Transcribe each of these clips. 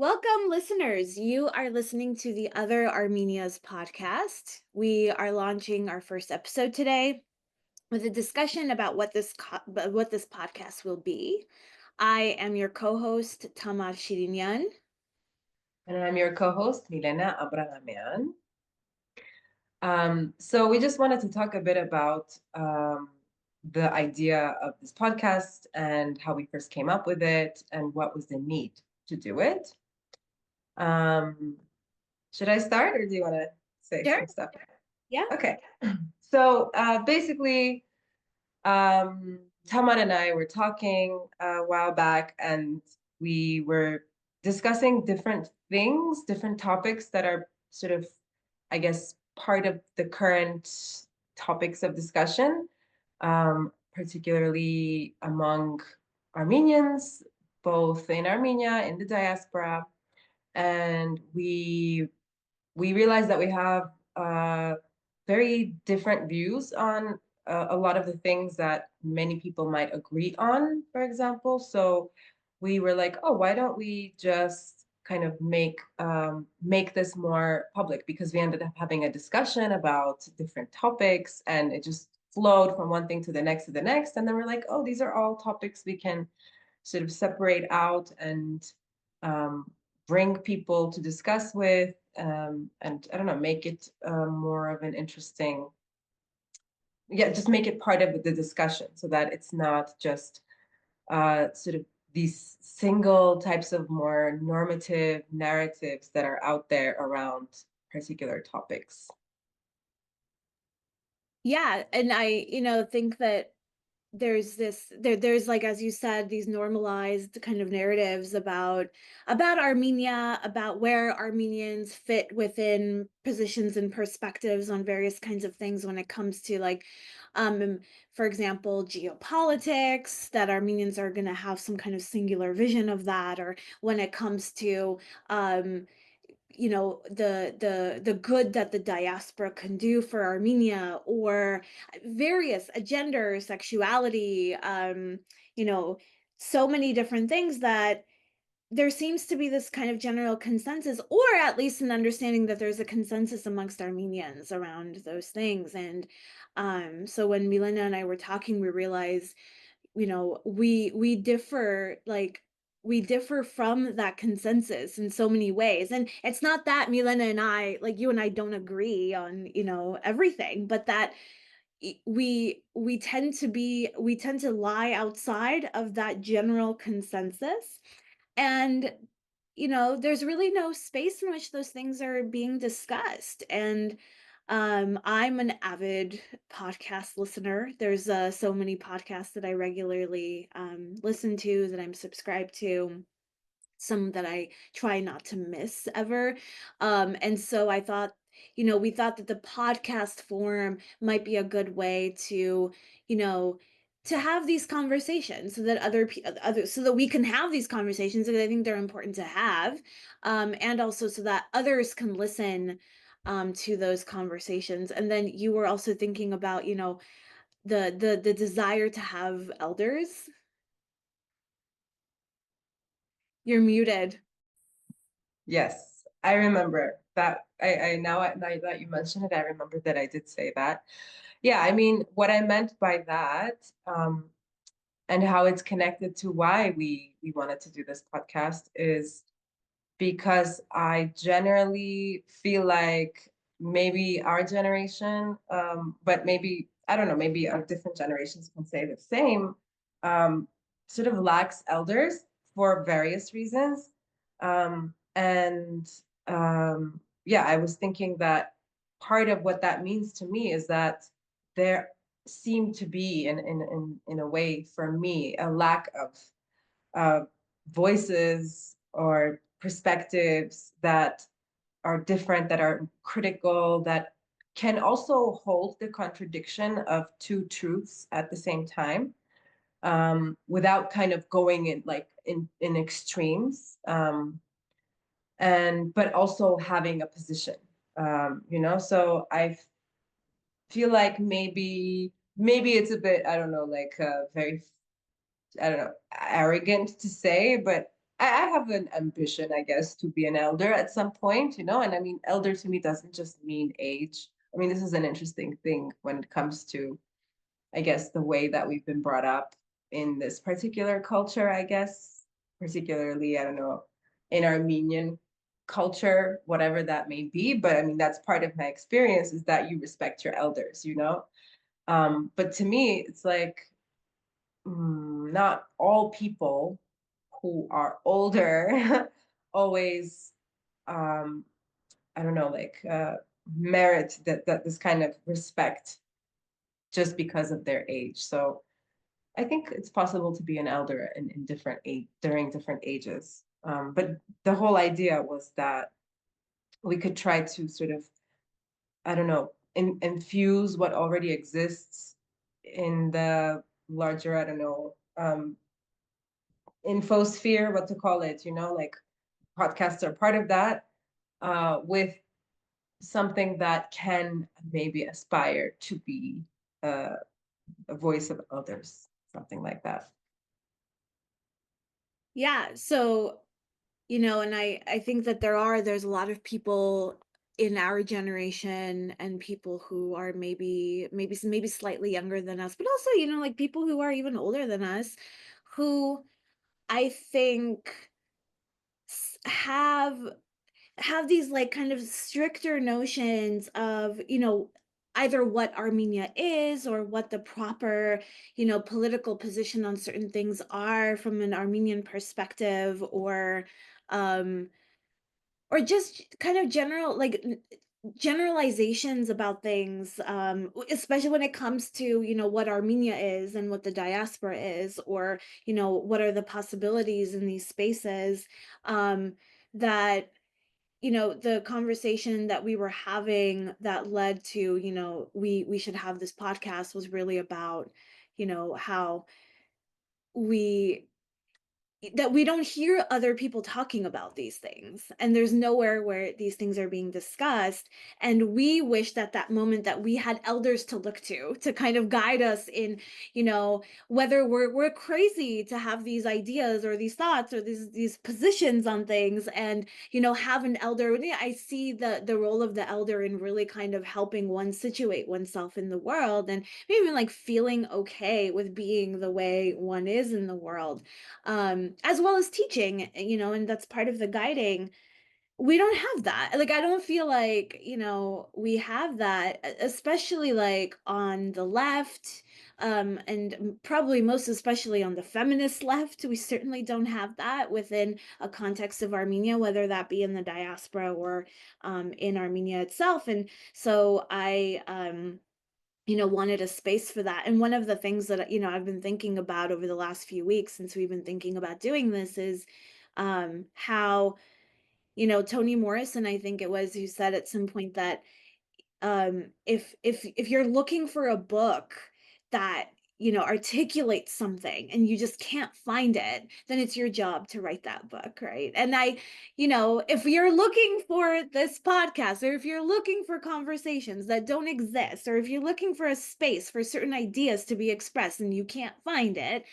Welcome, listeners. You are listening to the Other Armenias podcast. We are launching our first episode today with a discussion about what this podcast will be. I am your co-host Tamar Shirinyan. And I'm your co-host, Milena Abrahamian. So we just wanted to talk a bit about the idea of this podcast and how we first came up with it and what was the need to do it. Um, should I start or do you want to say Sure. some stuff? Yeah. Okay. So basically, Tamar and I were talking a while back and we were discussing different things, different topics that are sort of, I guess, part of the current topics of discussion, particularly among Armenians, both in Armenia, in the diaspora. And we realized that we have very different views on a lot of the things that many people might agree on, for example. So we were like, oh, why don't we just kind of make this more public? Because we ended up having a discussion about different topics, and it just flowed from one thing to the next to the next. And then we're like, oh, these are all topics we can sort of separate out and um, bring people to discuss with, and I don't know, make it more of an interesting, yeah, just make it part of the discussion so that it's not just sort of these single types of more normative narratives that are out there around particular topics. Yeah, and I think that there's like, as you said, these normalized kind of narratives about Armenia, about where Armenians fit within positions and perspectives on various kinds of things when it comes to, like, um for example, geopolitics, that Armenians are going to have some kind of singular vision of that, or when it comes to um the good that the diaspora can do for Armenia, or various gender, sexuality, you know so many different things, that there seems to be this kind of general consensus, or at least an understanding that there's a consensus amongst Armenians around those things. And so when Milena and I were talking, we realized, we differ, like, we differ from that consensus in so many ways. And it's not that Milena and I, like, you and I, don't agree on, everything, but that we tend to lie outside of that general consensus. And there's really no space in which those things are being discussed. And I'm an avid podcast listener. There's so many podcasts that I regularly listen to, that I'm subscribed to, some that I try not to miss ever. And so I thought, we thought that the podcast form might be a good way you know, to have these conversations, so that so that we can have these conversations, and I think they're important to have, and also so that others can listen to those conversations. And then you were also thinking about, the desire to have elders. You're muted. Yes, I remember that. Now that you mention it, I remember that I did say that. Yeah, I mean, what I meant by that, and how it's connected to why we wanted to do this podcast is because I generally feel like maybe our generation, but maybe, I don't know, maybe our different generations can say the same, um, sort of lacks elders for various reasons. And yeah, I was thinking that part of what that means to me is that there seemed to be, in a way, for me, a lack of uh, voices or perspectives that are different, that are critical, that can also hold the contradiction of two truths at the same time, without kind of going in like in extremes, and but also having a position, So I feel like maybe it's a bit, I don't know, like very, I don't know, arrogant to say, but I have an ambition, I guess, to be an elder at some point, and I mean, elder to me doesn't just mean age. I mean, this is an interesting thing when it comes to, I guess, the way that we've been brought up in this particular culture, I guess, particularly, I don't know, in Armenian culture, whatever that may be. But I mean, that's part of my experience is that you respect your elders. But to me, it's like not all people who are older always, um, I don't know, like merit that this kind of respect just because of their age. So I think it's possible to be an elder in different age during different ages. But the whole idea was that we could try to sort of, I don't know, infuse what already exists in the larger, I don't know, infosphere, what to call it, like podcasts are part of that, with something that can maybe aspire to be uh, a voice of others, something like that. Yeah, so, and I think that there's a lot of people in our generation and people who are maybe slightly younger than us, but also, like people who are even older than us who I think have these like kind of stricter notions of, either what Armenia is or what the proper, political position on certain things are from an Armenian perspective, um or just kind of generalizations about things, especially when it comes to, what Armenia is and what the diaspora is, or, what are the possibilities in these spaces, that the conversation that we were having that led to, we should have this podcast was really about, how we that we don't hear other people talking about these things, and there's nowhere where these things are being discussed, and we wish that that moment that we had elders to look to kind of guide us in, whether we're crazy to have these ideas or these thoughts or these positions on things, and have an elder. And yeah, I see the role of the elder in really kind of helping one situate oneself in the world, and maybe even like feeling okay with being the way one is in the world, as well as teaching, and that's part of the guiding. We don't have that. Like, I don't feel like, we have that, especially like on the left, and probably most especially on the feminist left. We certainly don't have that within a context of Armenia, whether that be in the diaspora or in Armenia itself. And so wanted a space for that. And one of the things that, I've been thinking about over the last few weeks since we've been thinking about doing this is how, Toni Morrison, I think it was, who said at some point that if you're looking for a book that articulates something and you just can't find it, then it's your job to write that book, right? And if you're looking for this podcast, or if you're looking for conversations that don't exist, or if you're looking for a space for certain ideas to be expressed and you can't find it,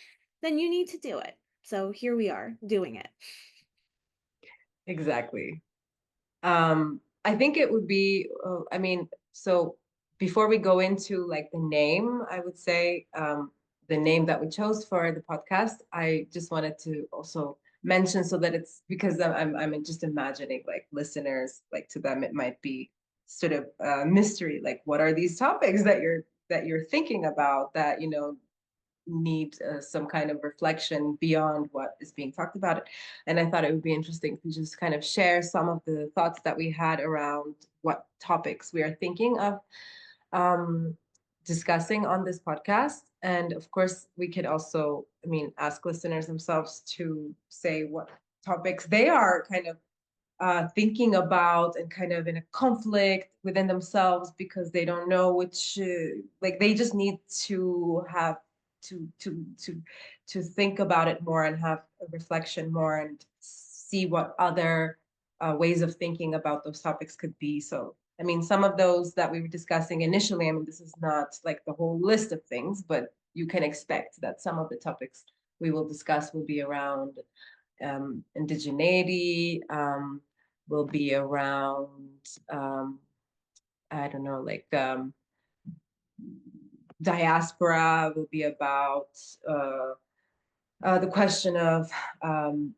then you need to do it. So here we are doing it. Exactly. I think it would be, I mean, so before we go into like the name, I would say the name that we chose for the podcast, I just wanted to also mention so that it's because I'm just imagining like listeners, like to them, it might be sort of a mystery, like what are these topics that you're thinking about that, need some kind of reflection beyond what is being talked about. And I thought it would be interesting to just kind of share some of the thoughts that we had around what topics we are thinking of um, discussing on this podcast. And of course, we could also, I mean, ask listeners themselves to say what topics they are kind of thinking about and kind of in a conflict within themselves because they don't know which like they just need to have to to think about it more and have a reflection more and see what other ways of thinking about those topics could be. So I mean, some of those that we were discussing initially, I mean, this is not like the whole list of things, but you can expect that some of the topics we will discuss will be around indigeneity, will be around, I don't know, like, diaspora will be about, the question of, um,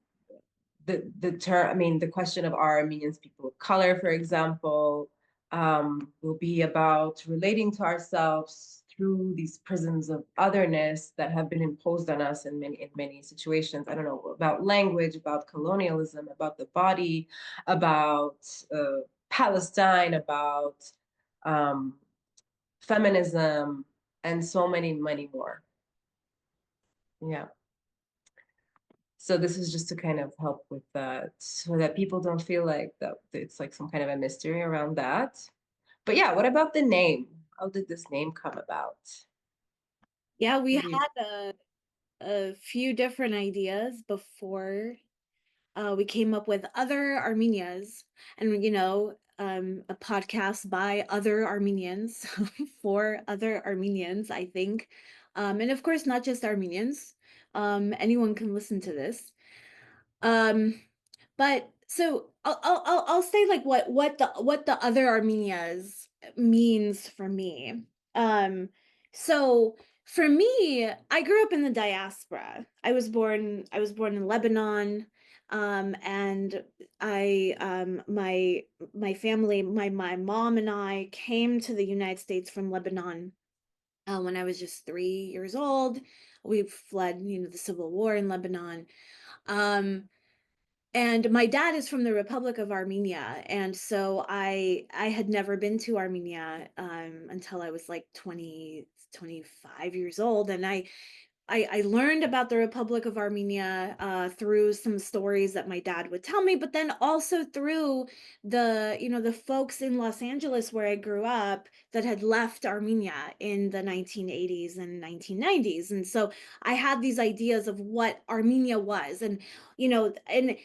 the term, I mean, the question of are Armenians people of color, for example, will be about relating to ourselves through these prisms of otherness that have been imposed on us in many situations. I don't know, about language, about colonialism, about the body, about Palestine, about um, feminism, and so many more. Yeah. So this is just to kind of help with that, so that people don't feel like that it's like some kind of a mystery around that. But yeah, what about the name? How did this name come about? Yeah, we What do you? had a few different ideas before we came up with other Armenias, and a podcast by other Armenians for other Armenians, I think. And of course, not just Armenians. Anyone can listen to this. Um, but so I'll say like what the other Armenias means for me. So for me, I grew up in the diaspora. I was born in Lebanon. And my family, my mom and I came to the United States from Lebanon when I was just 3 years old. We fled, the civil war in Lebanon. Um, and my dad is from the Republic of Armenia, and so I had never been to Armenia until I was like 25 years old, and I learned about the Republic of Armenia through some stories that my dad would tell me, but then also through the folks in Los Angeles where I grew up that had left Armenia in the 1980s and 1990s. And so I had these ideas of what Armenia was. And, you know, and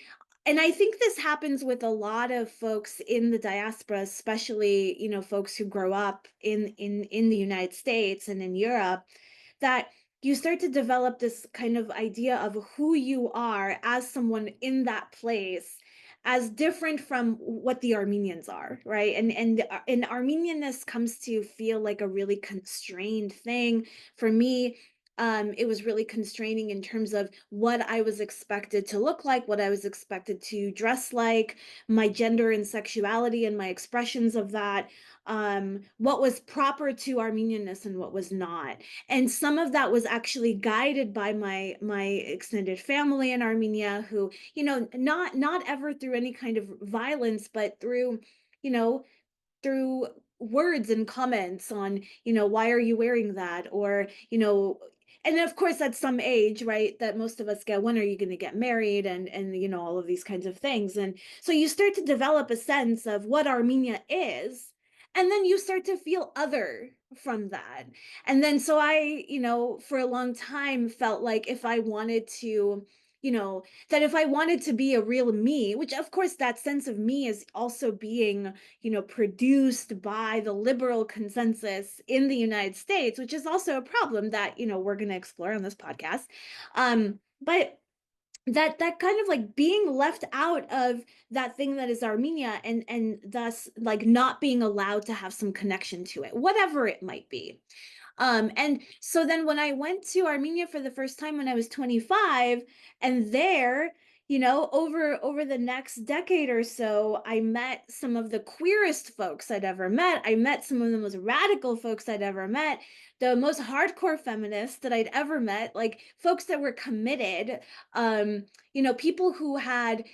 I think this happens with a lot of folks in the diaspora, especially, folks who grow up in the United States and in Europe, that you start to develop this kind of idea of who you are as someone in that place as different from what the Armenians are, right? And Armenianness comes to feel like a really constrained thing for me. It was really constraining in terms of what I was expected to look like, what I was expected to dress like, my gender and sexuality and my expressions of that, what was proper to Armenianness and what was not. And some of that was actually guided by my extended family in Armenia, who, not ever through any kind of violence, but you know through words and comments on, why are you wearing that? Or, and of course at some age, right, that most of us get, when are you going to get married? And all of these kinds of things. And so you start to develop a sense of what Armenia is, and then you start to feel other from that. And then so I, for a long time felt like if I wanted to, that if I wanted to be a real me, which of course that sense of me is also being, produced by the liberal consensus in the United States, which is also a problem that, we're going to explore on this podcast. But that kind of like being left out of that thing that is Armenia, and thus like not being allowed to have some connection to it, whatever it might be. And so then when I went to Armenia for the first time when I was 25, and there, over the next decade or so, I met some of the queerest folks I'd ever met. I met some of the most radical folks I'd ever met, the most hardcore feminists that I'd ever met, like folks that were committed, people who had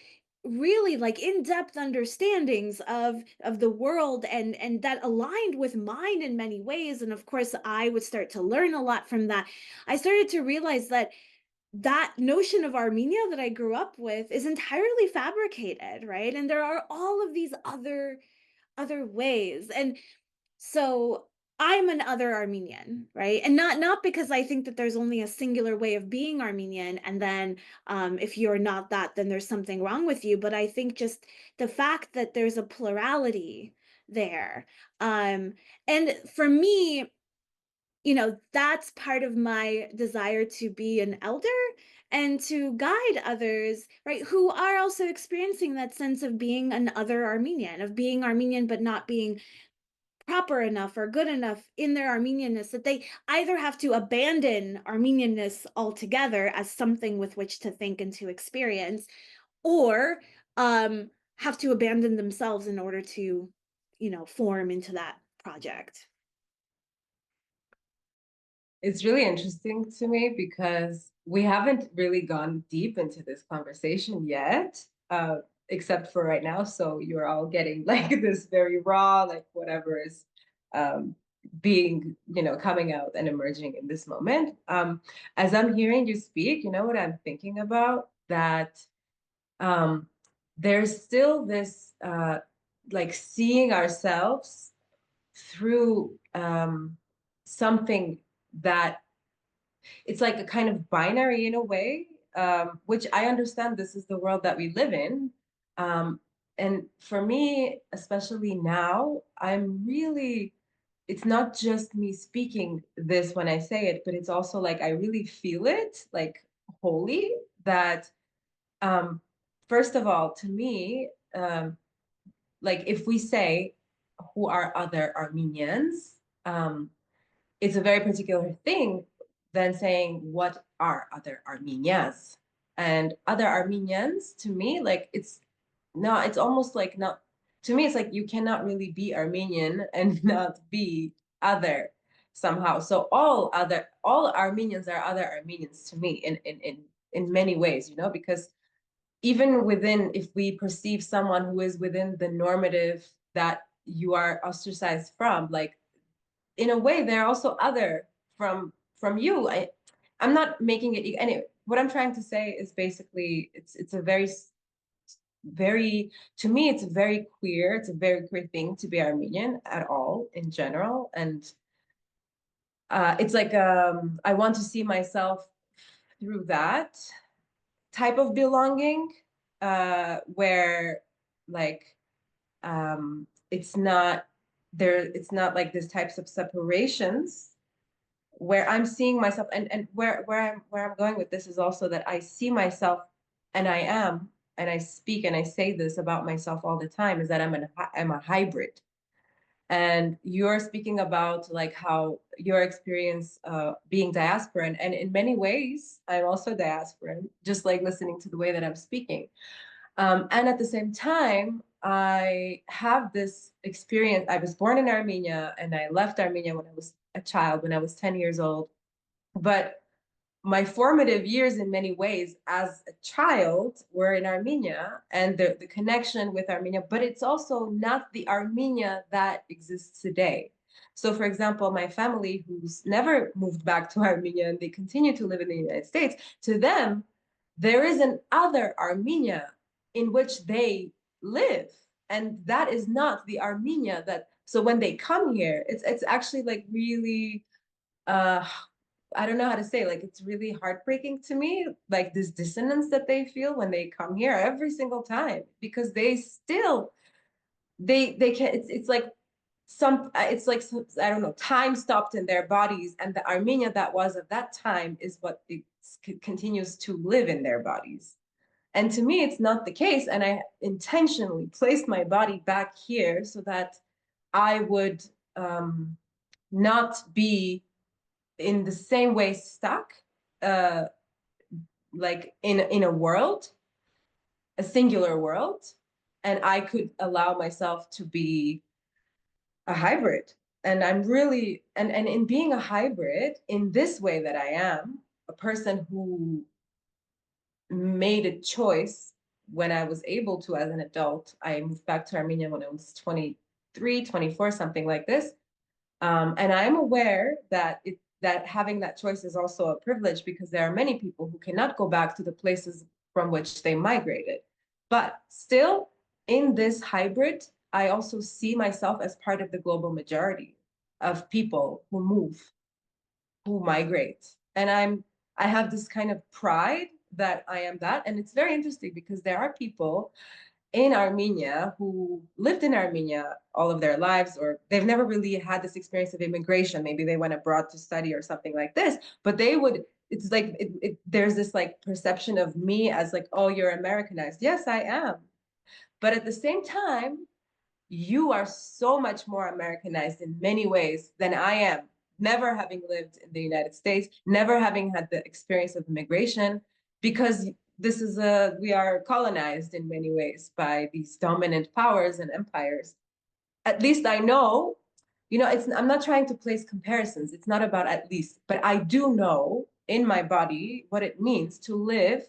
really like in-depth understandings of the world, and that aligned with mine in many ways. And of course I would start to learn a lot from that. I started to realize that that notion of Armenia that I grew up with is entirely fabricated, right? And there are all of these other ways. And so I'm an other Armenian, right? And not because I think that there's only a singular way of being Armenian, and then if you're not that, then there's something wrong with you. But I think just the fact that there's a plurality there. Um, and for me, that's part of my desire to be an elder and to guide others, right, who are also experiencing that sense of being an other Armenian, of being Armenian but not being proper enough or good enough in their Armenianness, that they either have to abandon Armenianness altogether as something with which to think and to experience, or have to abandon themselves in order to, form into that project. It's really interesting to me because we haven't really gone deep into this conversation yet, except for right now. So you're all getting like this very raw, like whatever is um, being, coming out and emerging in this moment. As I'm hearing you speak, you know what I'm thinking about? That um, there's still this like seeing ourselves through something that it's like a kind of binary in a way, which I understand this is the world that we live in. Um, and for me, especially now, it's not just me speaking this when I say it, but it's also like I really feel it, like wholly, that um, first of all, to me, like if we say who are other Armenians, it's a very particular thing than saying what are other Armenias. And other Armenians, to me, like it's almost like not, to me, it's like you cannot really be Armenian and not be other somehow. So all Armenians are other Armenians to me in many ways, because even within, if we perceive someone who is within the normative that you are ostracized from, like in a way they're also other from you. I'm not making it anyway. What I'm trying to say is basically it's a very, to me it's very queer, it's a very queer thing to be Armenian at all in general. And it's like I want to see myself through that type of belonging, where like it's not it's not like these types of separations where I'm seeing myself, and where I'm going with this is also that I see myself, and I am, and I speak and I say this about myself all the time, is that I'm a hybrid. And you're speaking about like how your experience being diasporan, and in many ways I'm also diasporan, just like listening to the way that I'm speaking. And at the same time, I have this experience. I was born in Armenia and I left Armenia when I was a child, when I was 10 years old. But my formative years, in many ways, as a child, were in Armenia and the connection with Armenia, but it's also not the Armenia that exists today. So, for example, my family, who's never moved back to Armenia and they continue to live in the United States, to them, there is an other Armenia in which they live. And that is not the Armenia that, so when they come here, it's actually like really uh I don't know how to say, like it's really heartbreaking to me, like this dissonance that they feel when they come here every single time, because they still they can it's like it's like I don't know, time stopped in their bodies, and the Armenia that was at that time is what it continues to live in their bodies. And to me, it's not the case. And I intentionally placed my body back here so that I would not be in the same way stuck, uh, like in a world, a singular world, and I could allow myself to be a hybrid. And I'm really, and in being a hybrid in this way that I am, a person who made a choice when I was able to as an adult. I moved back to Armenia when I was 23, 24, something like this. And I'm aware that that having that choice is also a privilege, because there are many people who cannot go back to the places from which they migrated. But still, in this hybrid, I also see myself as part of the global majority of people who move, who migrate. And I have this kind of pride that I am that. And it's very interesting because there are people in Armenia who lived in Armenia all of their lives, or they've never really had this experience of immigration. Maybe they went abroad to study or something like this, but they would it's like there's this like perception of me as like, oh, you're Americanized. Yes, I am. But at the same time, you are so much more Americanized in many ways than I am, never having lived in the United States, never having had the experience of immigration, because we are colonized in many ways by these dominant powers and empires. At least I know, I'm not trying to place comparisons. It's not about at least, but I do know in my body what it means to live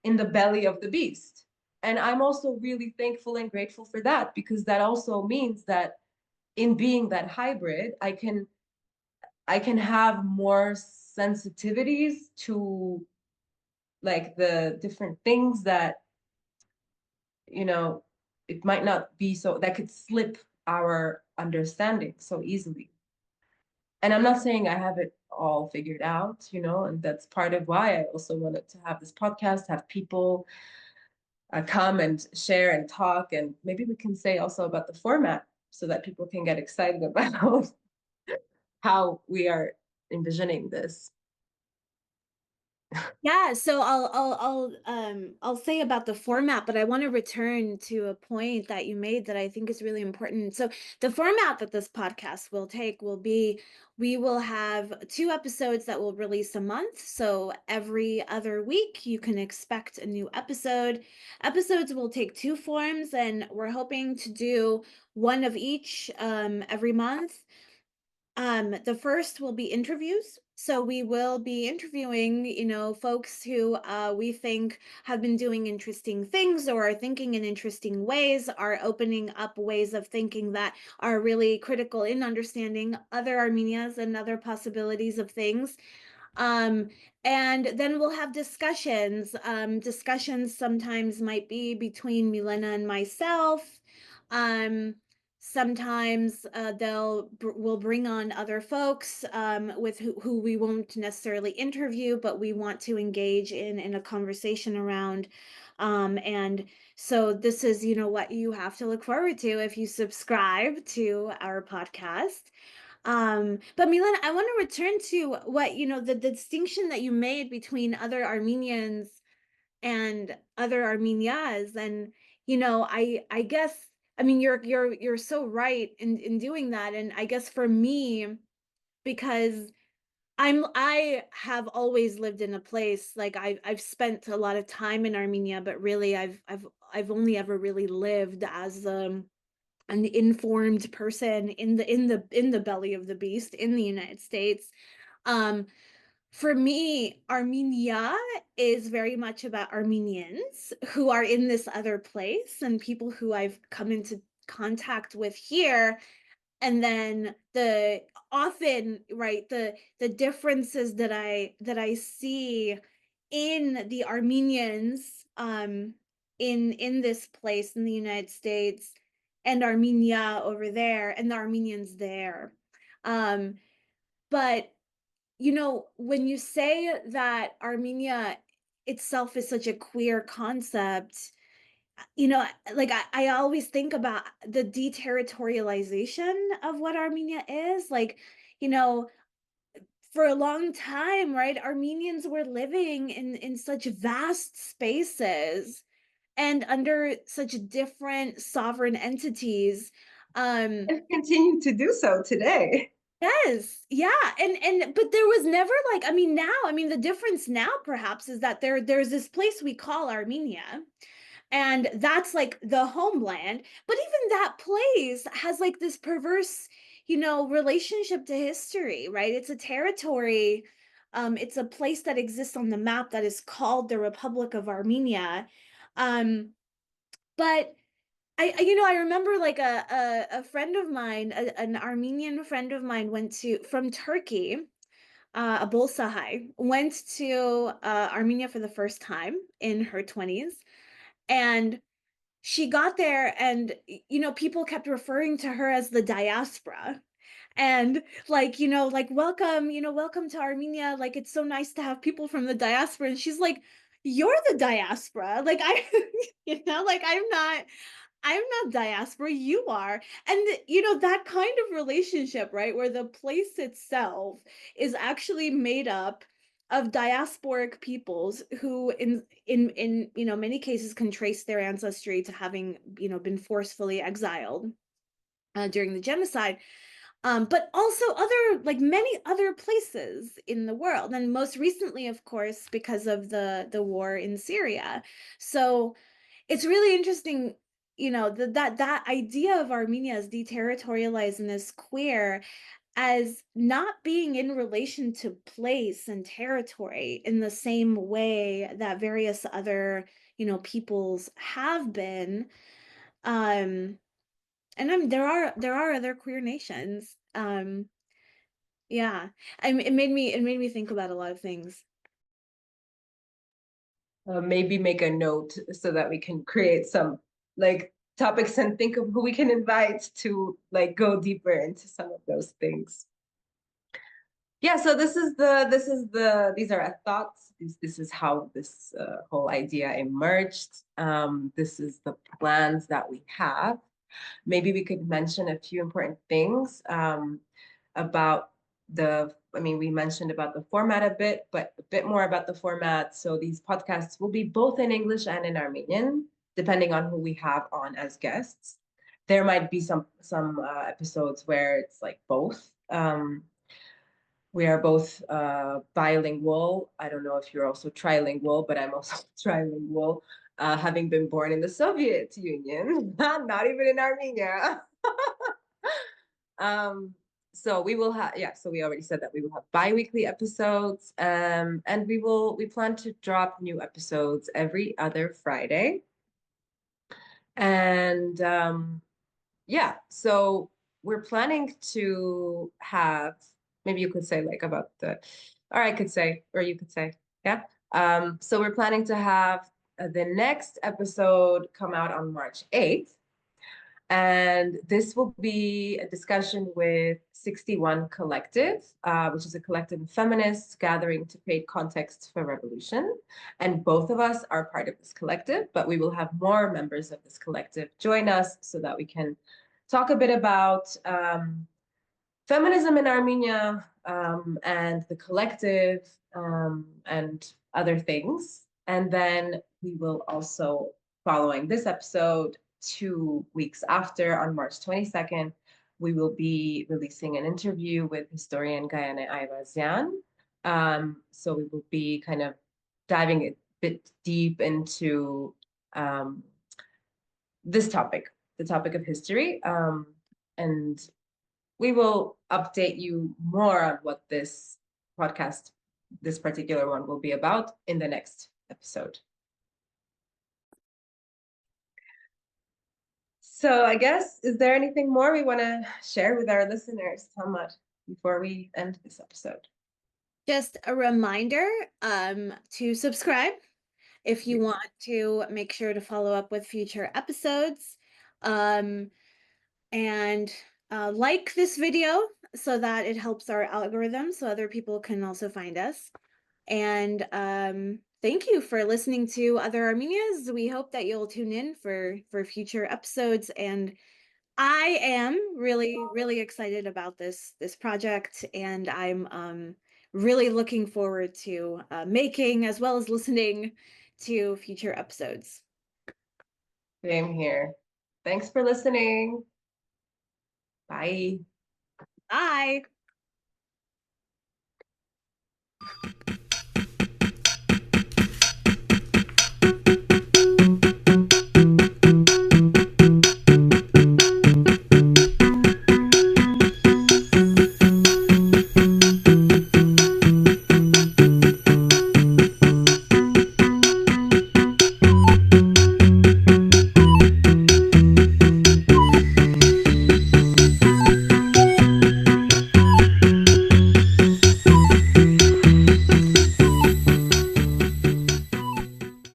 in the belly of the beast. And I'm also really thankful and grateful for that, because that also means that in being that hybrid, I can have more sensitivities to like the different things that, you know, it might not be so that could slip our understanding so easily. And I'm not saying I have it all figured out, and that's part of why I also wanted to have this podcast, have people come and share and talk. And maybe we can say also about the format so that people can get excited about how we are envisioning this. Yeah, so I'll say about the format, but I want to return to a point that you made that I think is really important. So the format that this podcast will take will be we will have two episodes that will release a month. So every other week you can expect a new episode. Episodes will take two forms, and we're hoping to do one of each every month. The first will be interviews. So we will be interviewing, folks who we think have been doing interesting things or are thinking in interesting ways, are opening up ways of thinking that are really critical in understanding other Armenias and other possibilities of things. Um, and then we'll have discussions. Discussions sometimes might be between Milena and myself. Um, Sometimes we'll bring on other folks with who we won't necessarily interview, but we want to engage in a conversation around. And so this is, what you have to look forward to if you subscribe to our podcast. But Milan, I want to return to what, the distinction that you made between other Armenians and other Armenias. And, I guess, I mean, you're so right in doing that. And I guess for me, because I have always lived in a place like I've spent a lot of time in Armenia, but really I've only ever really lived as an informed person in the belly of the beast in the United States. Um, for me, Armenia is very much about Armenians who are in this other place and people who I've come into contact with here. And then the often, right, the differences that I see in the Armenians in this place in the United States and Armenia over there and the Armenians there. Um, but when you say that Armenia itself is such a queer concept, like I always think about the deterritorialization of what Armenia is. Like, you know, for a long time, right, Armenians were living in such vast spaces and under such different sovereign entities. Um, And continue to do so today. yes, yeah, and but there was never like, I mean, now, I mean, the difference now perhaps is that there's this place we call Armenia, and that's like the homeland, but even that place has like this perverse, relationship to history, right? It's a territory, it's a place that exists on the map that is called the Republic of Armenia. Um, but I remember like a friend of mine, an Armenian friend of mine went to from Turkey, a Bolsahai, went to Armenia for the first time in her 20s. And she got there and people kept referring to her as the diaspora. And like, like welcome to Armenia. Like it's so nice to have people from the diaspora. And she's like, you're the diaspora. Like I, like I'm not diaspora, you are. And that kind of relationship, right? Where the place itself is actually made up of diasporic peoples who in many cases can trace their ancestry to having been forcefully exiled during the genocide, but also other like many other places in the world, and most recently, of course, because of the war in Syria. So it's really interesting, that idea of Armenia as deterritorialized and as queer, as not being in relation to place and territory in the same way that various other, peoples have been. Um, and there are other queer nations. Yeah, it made me think about a lot of things. Maybe make a note so that we can create some like topics and think of who we can invite to like go deeper into some of those things. Yeah, so these are our thoughts. This is how this whole idea emerged. This is the plans that we have. Maybe we could mention a few important things about I mean, we mentioned about the format a bit, but a bit more about the format. So these podcasts will be both in English and in Armenian, depending on who we have on as guests. There might be some episodes where it's like both. We are both bilingual. I don't know if you're also trilingual, but I'm also trilingual, having been born in the Soviet Union, not even in Armenia. um, so we will have, yeah, so we already said that we will have bi-weekly episodes, and we plan to drop new episodes every other Friday. And yeah, so we're planning to have, maybe you could say like about or I could say, or you could say, yeah. So we're planning to have the next episode come out on March 8th. And this will be a discussion with 61 Collective, which is a collective of feminists gathering to create context for revolution. And both of us are part of this collective, but we will have more members of this collective join us so that we can talk a bit about feminism in Armenia, and the collective, and other things. And then we will also, following this episode, 2 weeks after, on March 22nd, we will be releasing an interview with historian Gayane Ayvazyan. So we will be kind of diving a bit deep into this topic, the topic of history. And we will update you more on what this podcast, this particular one, will be about in the next episode. So I guess, is there anything more we want to share with our listeners, Hamad, before we end this episode? Just a reminder to subscribe if you want to make sure to follow up with future episodes. Um, and like this video so that it helps our algorithm so other people can also find us. And thank you for listening to Other Armenias. We hope that you'll tune in for future episodes. And I am really, really excited about this project, and I'm really looking forward to making as well as listening to future episodes. Same here. Thanks for listening. Bye. Bye.